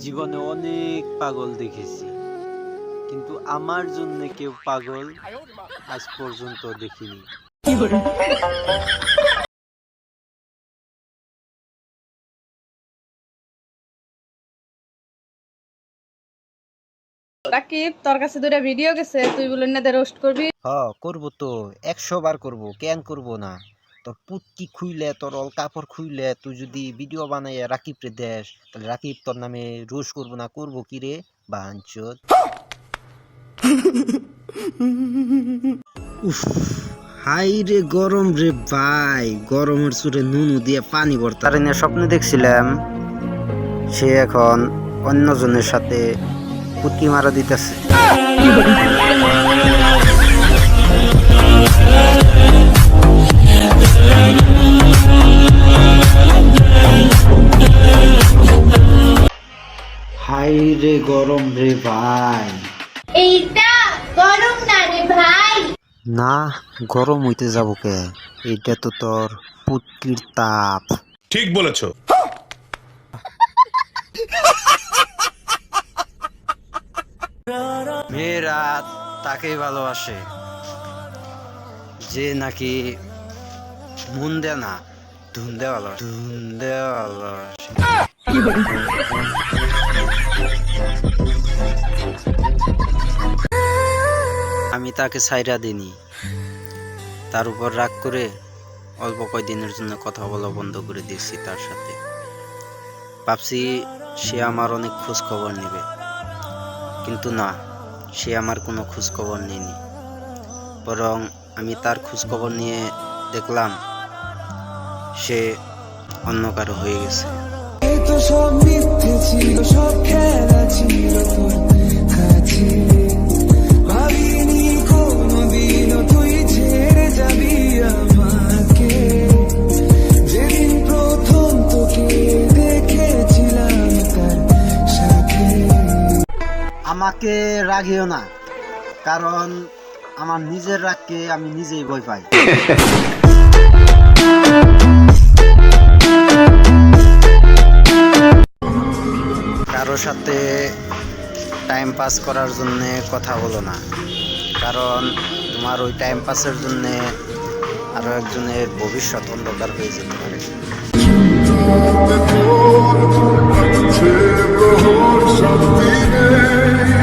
জীবনে অনেক পাগল দেখেছি, কিন্তু আমার জন্য কেউ পাগল আজ পর্যন্ত দেখিনি। রাকিব, তোর কাছে দুইটা ভিডিও গেছে, তুই বলেন না রোস্ট করবি। করবো তো 100 বার করবো, কেন করবো না। তোর পুটকি খুইলে, তোর অল কাপড় খুইলে তুই যদি ভিডিও বানাই রাকিব রে দেশ, তাহলে রাকিব তোর নামে রোজ করবো না, করবো কি রে বাঞ্চোদ। উফ, হাই রে গরম রে ভাই, গরমের চুরে নুনু দিয়ে পানি ভরতা। স্বপ্ন দেখছিলাম সে এখন অন্যজনের সাথে পুটকি মারা দিতেছে। হাই রে গরম রে ভাই, এইটা গরম না রে ভাই। না গরম হইতে যাবো কে, এইটা তো তোর পুটকির তাপ। ঠিক বলেছো। মেয়েরা তাকেই ভালোবাসে যে নাকি মন দেয় না, ধুন দেয় ভালোবাসে, ধুন দেয় ভালোবাসে। আমি তাকে ছাইরা দিনি, তার উপর রাগ করে অল্প কয়েকদিনের জন্য কথা বলা বন্ধ করে দিয়েছি তার সাথে। ভাবছি সে আমার অনেক খোঁজ খবর নেবে, কিন্তু না, সে আমার কোনো খোঁজ খবর নেয়নি। বরং আমি তার খোঁজ খবর নিয়ে দেখলাম সে অন্য কারো হয়ে গেছে। সব মিথ্যে ছিল, সব খেলা ছিল তোর কাছে, ভাবিনি কোনোদিনও তুই ছেড়ে যাবি আমাকে। যেদিন প্রথম তোকে দেখেছিলাম তার সাথে। আমাকে রাগিও না, কারণ আমার নিজের রাগকে আমি নিজেই ভয় পাই। কারোর সাথে টাইম পাস করার জন্য কথা বলো না, কারণ তোমার ওই টাইম পাসের জন্য আরো একজনের ভবিষ্যৎ অন্ধকার হয়ে যেতে পারে। শান্তি নেই